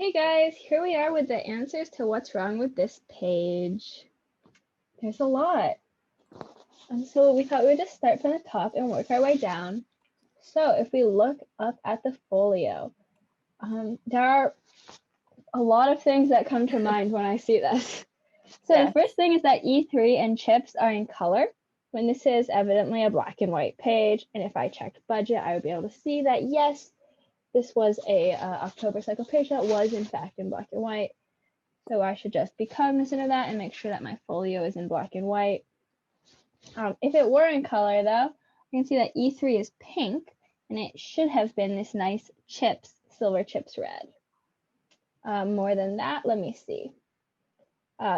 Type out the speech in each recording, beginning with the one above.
Hey guys, here we are with the answers to what's wrong with this page. There's a lot. So we thought we would just start from the top and work our way down. So if we look up at the folio, there are a lot of things that come to mind when I see this. So Yes. the first thing is that E3 and chips are in color, when this is evidently a black and white page. And if I checked budget, I would be able to see that yes, this was a October cycle page that was in fact in black and white. So I should just be cognizant of that and make sure that my folio is in black and white. If it were in color though, you can see that E3 is pink and it should have been this nice chips, silver chips red. More than that, let me see.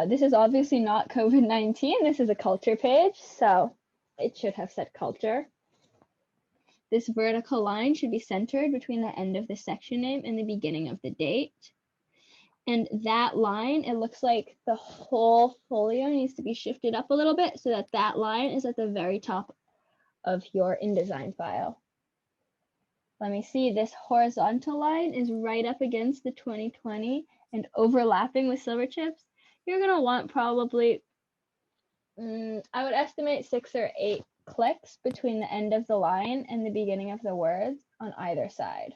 This is obviously not COVID-19. This is a culture page, so it should have said culture. This vertical line should be centered between the end of the section name and the beginning of the date. And that line, it looks like the whole folio needs to be shifted up a little bit so that that line is at the very top of your InDesign file. Let me see, this horizontal line is right up against the 2020 and overlapping with silver chips. You're gonna want probably, I would estimate 6 or 8 clicks between the end of the line and the beginning of the words on either side.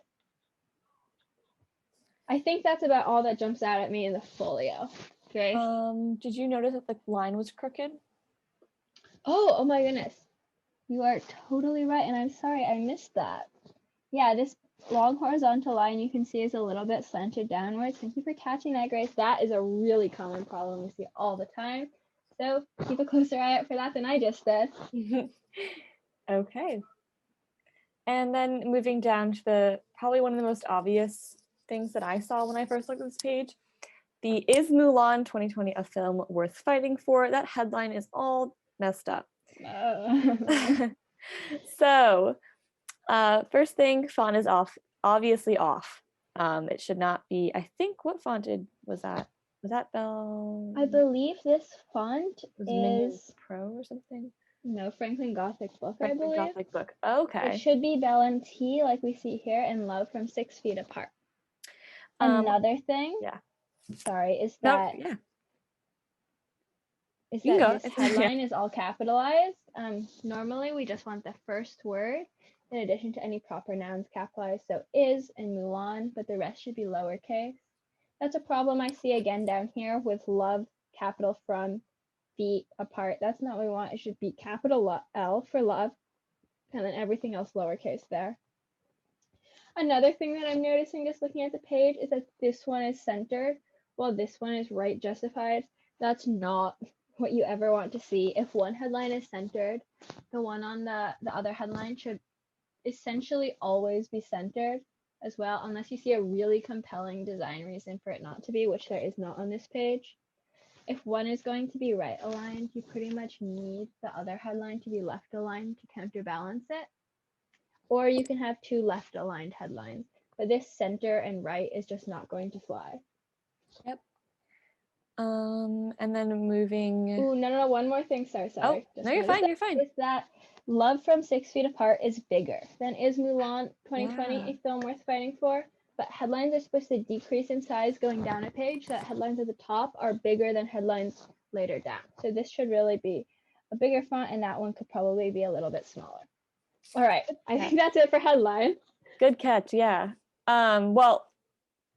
I think that's about all that jumps out at me in the folio. Grace? Did you notice that the line was crooked? Oh my goodness. You are totally right, and I'm sorry I missed that. Yeah, this long horizontal line you can see is a little bit slanted downwards. Thank you for catching that, Grace. That is a really common problem we see all the time. So keep a closer eye out for that than I just did. Okay. And then moving down to probably one of the most obvious things that I saw when I first looked at this page, the Is Mulan 2020 a film worth fighting for? That headline is all messed up. So first thing, font is obviously off. It should not be, I think, what font was that? Was that Bell? I believe this font is Pro or something. No, Franklin Gothic Book, Franklin I believe. Gothic Book. Okay. It should be Bell and T, like we see here, and Love from 6 Feet Apart. Another thing, yeah. Sorry, is that this headline is all capitalized. Normally we just want the first word in addition to any proper nouns capitalized, so is and Mulan, but the rest should be lowercase. That's a problem I see again down here with love, capital from, feet apart. That's not what we want. It should be capital L for love, and then everything else lowercase there. Another thing that I'm noticing just looking at the page is that this one is centered while this one is right justified. That's not what you ever want to see. If one headline is centered, the one on the other headline should essentially always be centered as well, unless you see a really compelling design reason for it not to be, which there is not on this page. If one is going to be right aligned, you pretty much need the other headline to be left aligned to counterbalance it. Or you can have 2 left aligned headlines, but this center and right is just not going to fly. Yep. And then moving. Ooh, no, one more thing. Sorry. Oh, no, you're fine. You're fine. Is that Love from 6 Feet Apart is bigger than Is Mulan 2020 a film worth fighting for? But headlines are supposed to decrease in size going down a page, so that headlines at the top are bigger than headlines later down. So this should really be a bigger font, and that one could probably be a little bit smaller. All right, I think that's it for headline. Good catch, yeah. Well,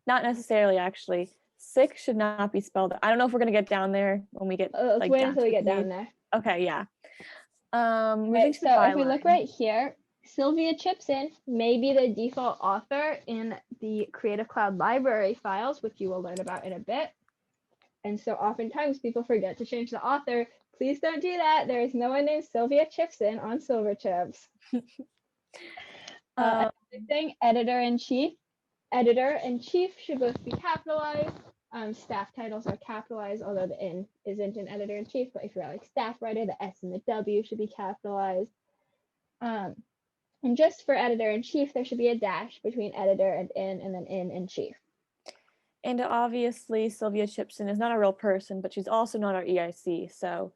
not necessarily actually. 6 should not be spelled. I don't know if we're gonna get down there when we get. Let's wait until we get down there. Okay, yeah. Right, so if we look right here, Sylvia chips in, maybe the default author in the Creative Cloud library files, which you will learn about in a bit. And so oftentimes people forget to change the author. Please don't do that. There is no one named Sylvia Chipson on Silver Chips. Another thing, editor-in-chief. Editor-in-chief should both be capitalized. Staff titles are capitalized, although the N isn't an editor-in-chief, but if you're like staff writer, the S and the W should be capitalized. And just for editor-in-chief, there should be a dash between editor and in, and then in and chief. And obviously, Sylvia Chipson is not a real person, but she's also not our EIC. So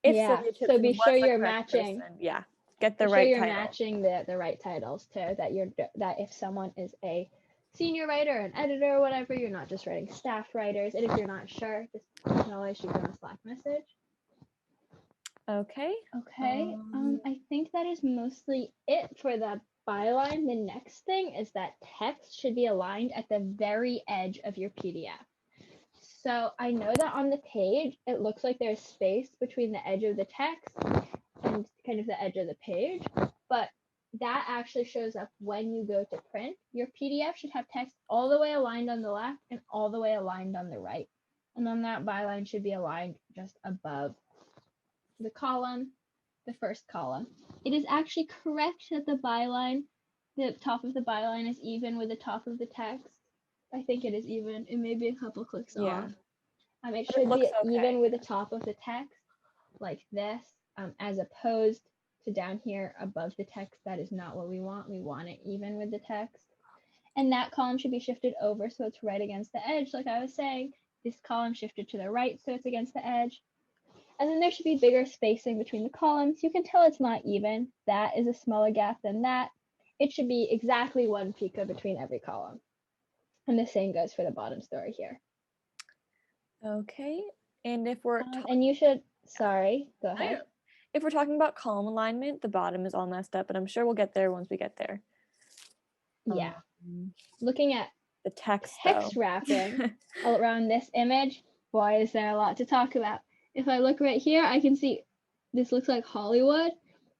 if Sylvia Chipson so be sure you're matching. Person, get the right titles. Matching the right titles too. That if someone is a senior writer, an editor, or whatever. You're not just writing staff writers. And if you're not sure, just you can always shoot them a Slack message. Okay. Okay. I think that is mostly it for the byline. The next thing is that text should be aligned at the very edge of your PDF. So I know that on the page, it looks like there's space between the edge of the text and kind of the edge of the page, but that actually shows up when you go to print. Your PDF should have text all the way aligned on the left and all the way aligned on the right. And then that byline should be aligned just above the column, the first column. It is actually correct that the byline, the top of the byline is even with the top of the text. I think it is even. It may be a couple clicks off. It But should be okay. even with the top of the text, like this, as opposed to down here above the text. That is not what we want. We want it even with the text. And that column should be shifted over so it's right against the edge, like I was saying. This column shifted to the right so it's against the edge. And then there should be bigger spacing between the columns. You can tell it's not even. That is a smaller gap than that. It should be exactly 1 pico between every column. And the same goes for the bottom story here. Okay. And if we're and you should, sorry, go ahead. If we're talking about column alignment, the bottom is all messed up, but I'm sure we'll get there once we get there. Yeah. Looking at the text wrapping around this image, boy, is there a lot to talk about. If I look right here, I can see this looks like Hollywood,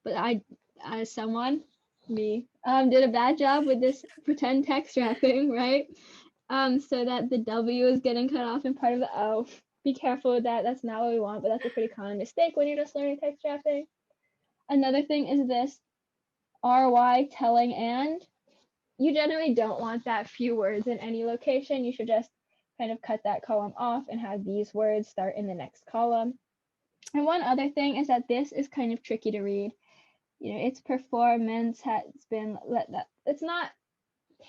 but I, as someone, me, did a bad job with this pretend text wrapping, right? So that the W is getting cut off in part of the O. Be careful with that. That's not what we want, but that's a pretty common mistake when you're just learning text wrapping. Another thing is this RY telling and. You generally don't want that few words in any location. You should just kind of cut that column off and have these words start in the next column. And one other thing is that this is kind of tricky to read. You know, its performance has been it's not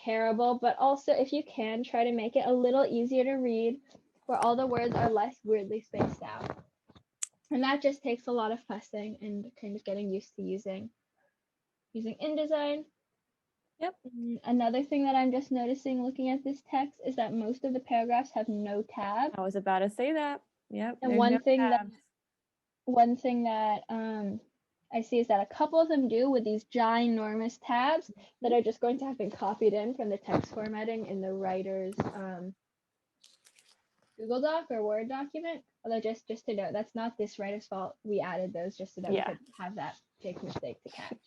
terrible, but also if you can try to make it a little easier to read where all the words are less weirdly spaced out. And that just takes a lot of fussing and kind of getting used to using InDesign. Yep. Another thing that I'm just noticing looking at this text is that most of the paragraphs have no tabs. I was about to say that. Yep. And one thing that I see is that a couple of them do with these ginormous tabs that are just going to have been copied in from the text formatting in the writer's Google Doc or Word document. Although just to note, that's not this writer's fault. We added those just so that we could have that big mistake to catch.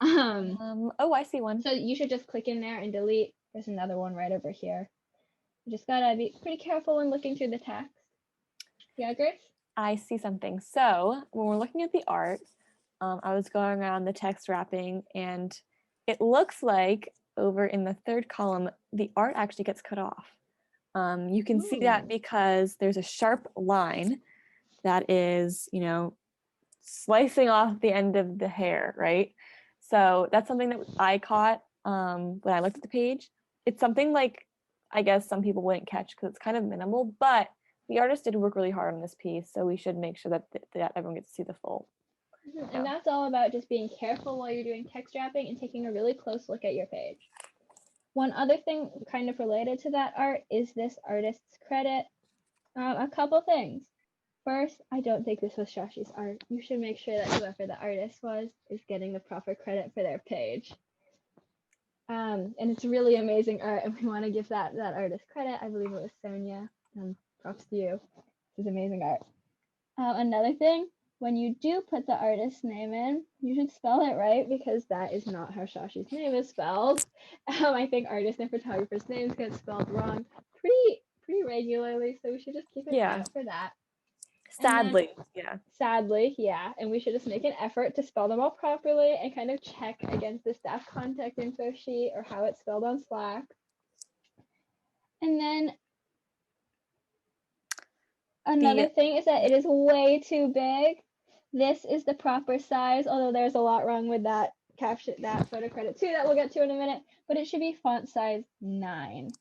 Oh, I see one. So you should just click in there and delete. There's another one right over here. You just gotta be pretty careful when looking through the text. Yeah, Grace? I see something. So when we're looking at the art, I was going around the text wrapping and it looks like over in the third column, the art actually gets cut off. You can see that because there's a sharp line that is, you know, slicing off the end of the hair, right? So that's something that I caught when I looked at the page. It's something like, I guess some people wouldn't catch because it's kind of minimal, but the artist did work really hard on this piece, so we should make sure that, that everyone gets to see the full. And that's all about just being careful while you're doing text wrapping and taking a really close look at your page. One other thing kind of related to that art is this artist's credit. A couple things. First, I don't think this was Shashi's art. You should make sure that whoever the artist was is getting the proper credit for their page. And it's really amazing art, and we want to give that artist credit. I believe it was Sonia. Props to you. This is amazing art. Another thing, when you do put the artist's name in, you should spell it right because that is not how Shashi's name is spelled. I think artists and photographers' names get spelled wrong pretty regularly, so we should just keep an eye out for that. Sadly, and we should just make an effort to spell them all properly and kind of check against the staff contact info sheet or how it's spelled on Slack. And then another thing is that it is way too big. This is the proper size, although there's a lot wrong with that caption, that photo credit too, that we'll get to in a minute, but it should be font size 9.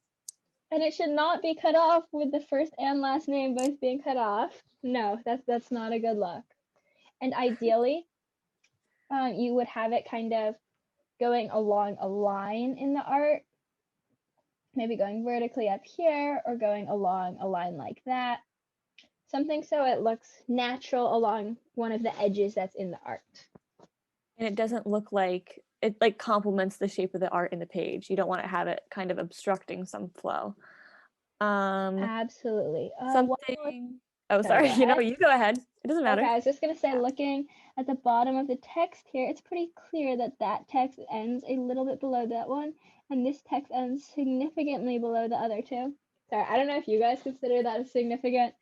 And it should not be cut off with the first and last name both being cut off. No, that's not a good look. And ideally, you would have it kind of going along a line in the art. maybe going vertically up here or going along a line like that. Something so it looks natural along one of the edges that's in the art. And it doesn't look like it like complements the shape of the art in the page. You don't want to have it kind of obstructing some flow. Absolutely. Something. Oh, Sorry, sorry. go You know, ahead. you go ahead. It doesn't matter. Okay, I was just gonna say, looking at the bottom of the text here, it's pretty clear that that text ends a little bit below that one, and this text ends significantly below the other two. Sorry, I don't know if you guys consider that a significant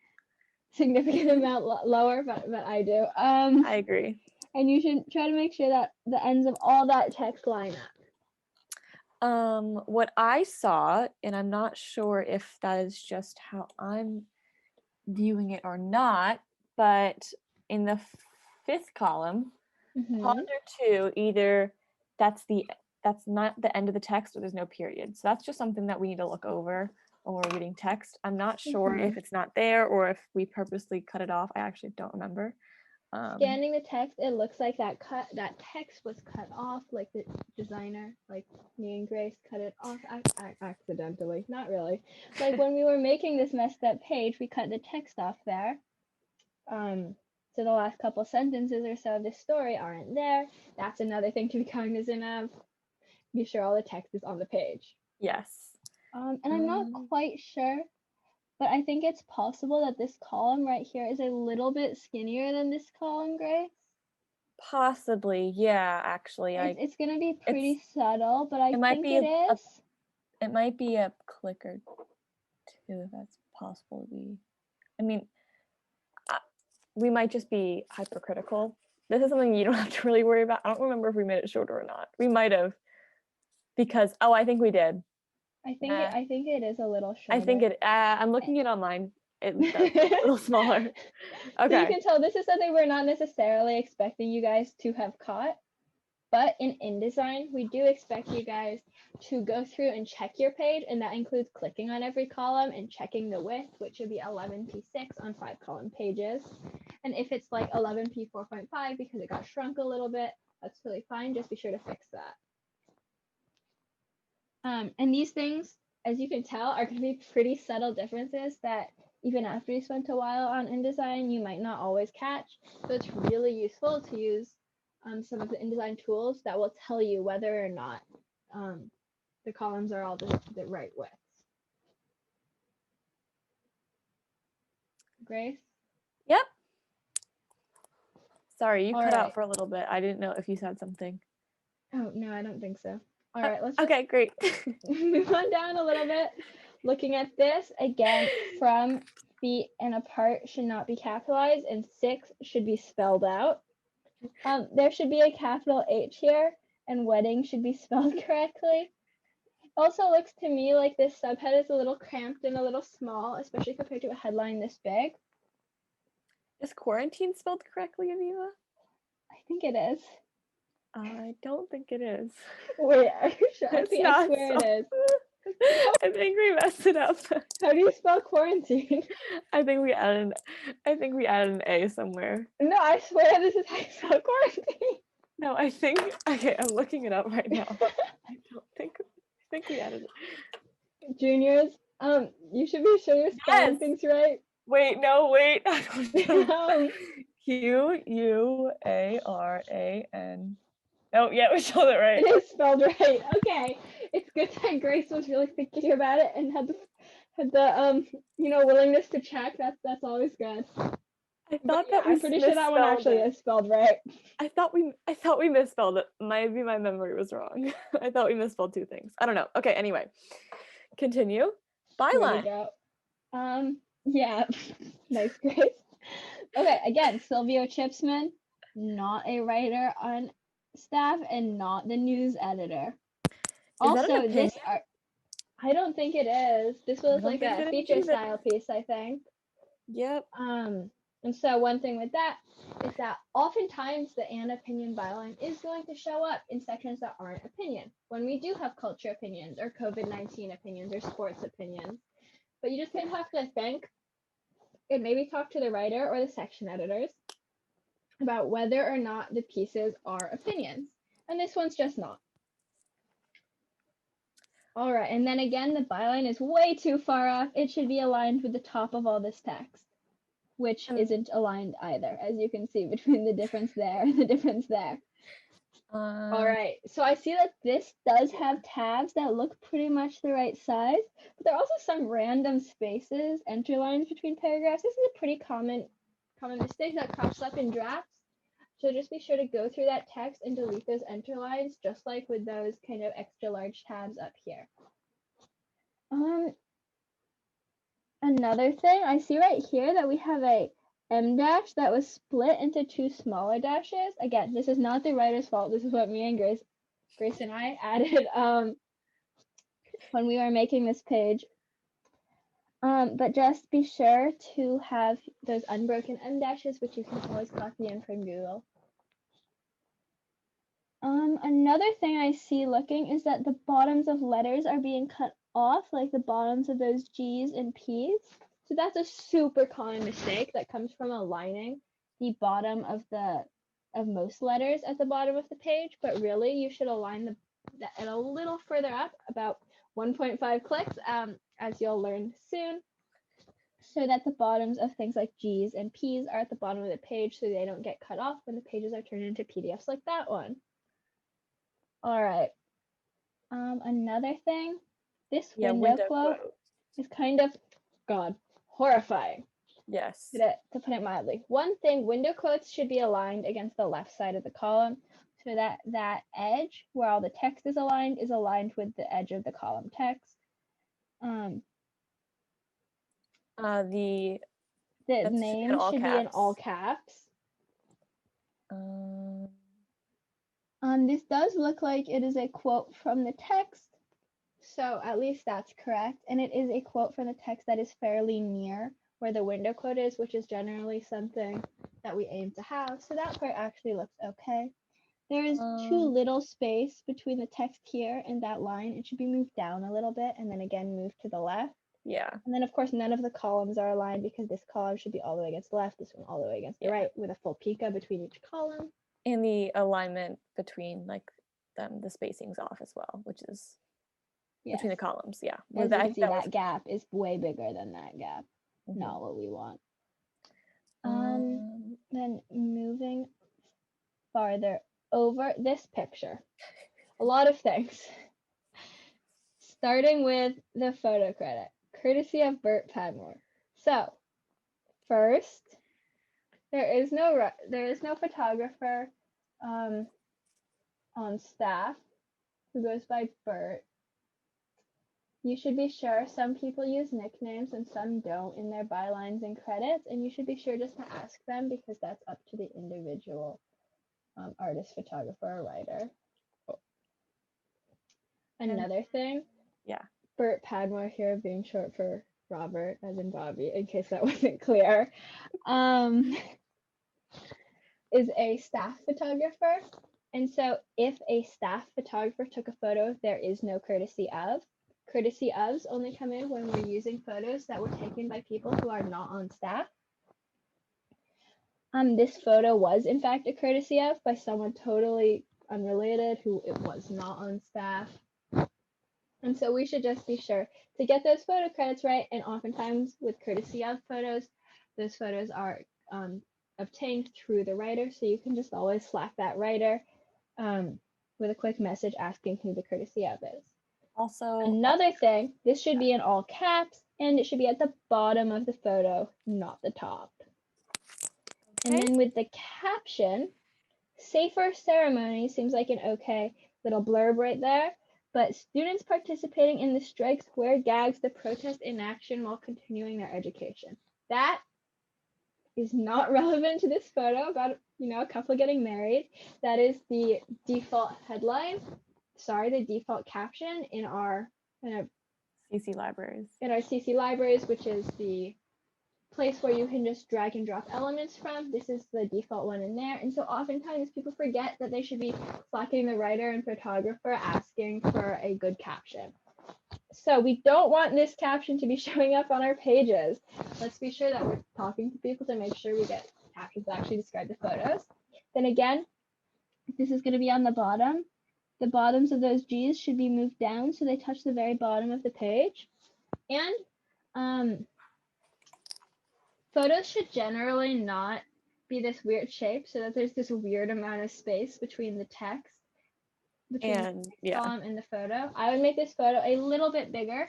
amount lower, but I do. I agree. And you should try to make sure that the ends of all that text line up. What I saw, and I'm not sure if that is just how I'm viewing it or not, but in the fifth column, ponder two, either that's not the end of the text or there's no period. So that's just something that we need to look over when we're reading text. I'm not sure if it's not there or if we purposely cut it off. I actually don't remember. Scanning the text, it looks like that text was cut off, like the designer, like me and Grace cut it off accidentally. Not really. Like when we were making this messed up page, we cut the text off there. So the last couple sentences or so of this story aren't there. That's another thing to be cognizant of. Be sure all the text is on the page. Yes. And I'm not quite sure, but I think it's possible that this column right here is a little bit skinnier than this column, Grace. Possibly, yeah, actually. It's going to be pretty subtle, but I think it is. It might be a click or two if that's possible to be. I mean, we might just be hypercritical. This is something you don't have to really worry about. I don't remember if we made it shorter or not. We might have, because I think we did. I think it is a little shorter. I think it. I'm looking it online. It's a little smaller. Okay. So you can tell this is something we're not necessarily expecting you guys to have caught, but in InDesign, we do expect you guys to go through and check your page, and that includes clicking on every column and checking the width, which would be 11p6 on 5-column pages. And if it's like 11p 4.5 because it got shrunk a little bit, that's totally fine. Just be sure to fix that. And these things, as you can tell, are going to be pretty subtle differences that even after you spent a while on InDesign, you might not always catch. So it's really useful to use some of the InDesign tools that will tell you whether or not the columns are all the right widths. Grace? Yep. Sorry, you cut out for a little bit. I didn't know if you said something. Oh, no, I don't think so. All right, let's okay, great. move on down a little bit. Looking at this, again, from, feet, and apart should not be capitalized, and 6 should be spelled out. There should be a capital H here, and wedding should be spelled correctly. Also looks to me like this subhead is a little cramped and a little small, especially compared to a headline this big. Is quarantine spelled correctly, Aviva? I think it is. I don't think it is. Wait, are you sure? I swear it is. I think we messed it up. How do you spell quarantine? I think we added an A somewhere. No, I swear this is how you spell quarantine. No, okay, I'm looking it up right now. I think we added it. Juniors, you should be sure you're spelling things right. Wait. I don't know. Q-U-A-R-A-N. Oh, yeah, we spelled it right. It is spelled right. Okay. It's good that Grace was really thinking about it and had the willingness to check. That's always good. I'm pretty sure that one actually is spelled right. I thought we misspelled it. Maybe my memory was wrong. I thought we misspelled 2 things. I don't know. Okay, anyway. Continue. Byline. Here we go. Yeah. Nice, Grace. Okay, again, Silvio Chipsman, not a writer on staff and not the news editor. Also, this art, I don't think it is. This was like a feature style piece, I think. Yep. And so one thing with that is that oftentimes the an opinion byline is going to show up in sections that aren't opinion when we do have culture opinions or COVID-19 opinions or sports opinions. But you just kind of have to think and maybe talk to the writer or the section editors about whether or not the pieces are opinions. And this one's just not. All right, and then again, the byline is way too far off. It should be aligned with the top of all this text, which isn't aligned either, as you can see between the difference there and the difference there. All right, so I see that this does have tabs that look pretty much the right size, but there are also some random spaces, interlines between paragraphs. This is a pretty common mistake that crops up in drafts. So just be sure to go through that text and delete those interlines, just like with those kind of extra large tabs up here. Another thing, I see right here that we have a M dash that was split into two smaller dashes. Again, this is not the writer's fault. This is what me and Grace and I added when we were making this page. But just be sure to have those unbroken M dashes, which you can always copy in from Google. Another thing I see looking is that the bottoms of letters are being cut off, like the bottoms of those G's and P's. So that's a super common mistake that comes from aligning the bottom of most letters at the bottom of the page, but really you should align it a little further up, about 1.5 clicks, as you'll learn soon, so that the bottoms of things like G's and P's are at the bottom of the page so they don't get cut off when the pages are turned into PDFs like that one. All right. Another thing, this window quote is kind of, God, horrifying. Yes. To put it mildly. One thing, window quotes should be aligned against the left side of the column so that that edge where all the text is aligned with the edge of the column text. The name should be in all caps. This does look like it is a quote from the text, so at least that's correct. And it is a quote from the text that is fairly near where the window quote is, which is generally something that we aim to have. So that part actually looks okay. There is too little space between the text here and that line. It should be moved down a little bit and then again moved to the left. Yeah. And then of course none of the columns are aligned because this column should be all the way against the left, this one all the way against the right, with a full pica between each column. And the alignment between like them, the spacing's off as well, which is between the columns. Yeah. As you can see, that gap is way bigger than that gap. Not what we want. Then moving farther over this picture, a lot of things. Starting with the photo credit, courtesy of Bert Padmore. So, first, there is no photographer on staff who goes by Bert. You should be sure some people use nicknames and some don't in their bylines and credits, and you should be sure just to ask them because that's up to the individual artist, photographer, or writer. Another thing, Bert Padmore here being short for Robert, as in Bobby, in case that wasn't clear, is a staff photographer. And so if a staff photographer took a photo, there is no courtesy of. Courtesy ofs only come in when we're using photos that were taken by people who are not on staff. This photo was in fact a courtesy of by someone totally unrelated who it was not on staff. And so we should just be sure to get those photo credits right. And oftentimes with courtesy of photos, those photos are obtained through the writer. So you can just always Slack that writer with a quick message asking who the courtesy of is. Also, another thing, this should be in all caps and it should be at the bottom of the photo, not the top. Okay. And then with the caption, safer ceremony seems like an okay little blurb right there. But students participating in the strike square gags the protest inaction while continuing their education. That is not relevant to this photo about, a couple getting married. That is the default headline. The default caption in our CC libraries. In our CC libraries, which is the place where you can just drag and drop elements from. This is the default one in there. And so oftentimes people forget that they should be slacking the writer and photographer asking for a good caption. So we don't want this caption to be showing up on our pages. Let's be sure that we're talking to people to make sure we get captions that actually describe the photos. Then again, this is going to be on the bottom. the bottoms of those G's should be moved down so they touch the very bottom of the page. And photos should generally not be this weird shape so that there's this weird amount of space between the text, between And the column and the photo. I would make this photo a little bit bigger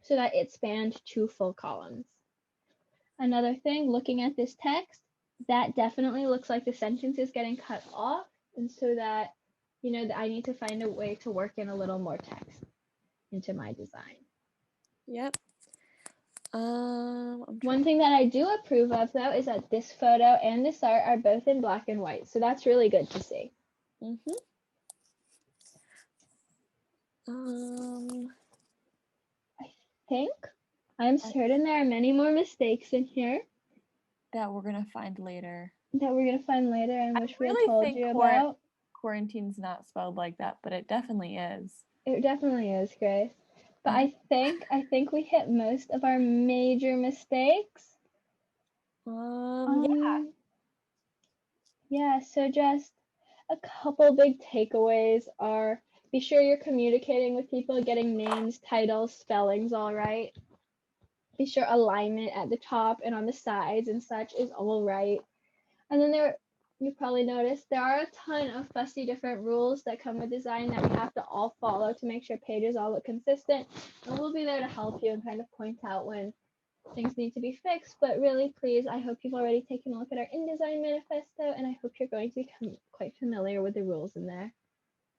so that it spanned 2 full columns. Another thing, looking at this text, that definitely looks like the sentence is getting cut off, and so that, you know, I need to find a way to work in a little more text into my design. Yep. One thing that I do approve of, though, is that this photo and this art are both in black and white, so that's really good to see. I think I'm certain there are many more mistakes in here that we're gonna find later. And which we told you about. Quarantine's not spelled like that, but it definitely is. It definitely is, Grace. But I think we hit most of our major mistakes. Yeah, so just a couple big takeaways are: be sure you're communicating with people, getting names, titles, spellings all right. Be sure alignment at the top and on the sides and such is all right. And then you probably noticed there are a ton of fussy different rules that come with design that we have to all follow to make sure pages all look consistent. And we'll be there to help you and kind of point out when things need to be fixed. But really, please, I hope you've already taken a look at our InDesign manifesto, and I hope you're going to become quite familiar with the rules in there.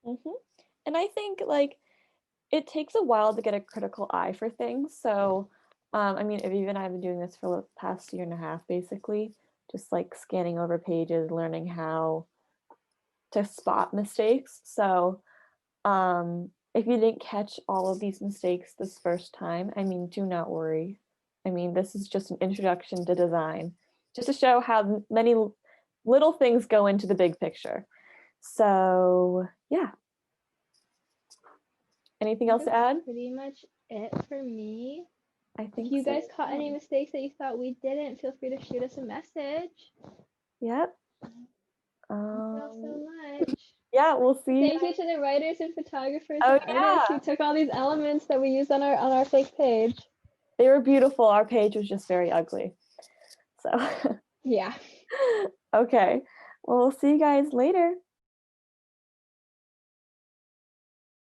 And I think like it takes a while to get a critical eye for things. So, I mean, Aviva and I have been doing this for the past 1.5 years, basically, just like scanning over pages, learning how to spot mistakes. So, if you didn't catch all of these mistakes this first time, I mean, do not worry. I mean, this is just an introduction to design, just to show how many little things go into the big picture. So, yeah. Anything else to add? Pretty much it for me. I think if you guys caught any mistakes that you thought we didn't, feel free to shoot us a message. Yep. Thank you all so much. Yeah, we'll see. Thank you to the writers and photographers and artists who took all these elements that we used on our fake page. They were beautiful. Our page was just very ugly. So yeah. Okay. Well, we'll see you guys later.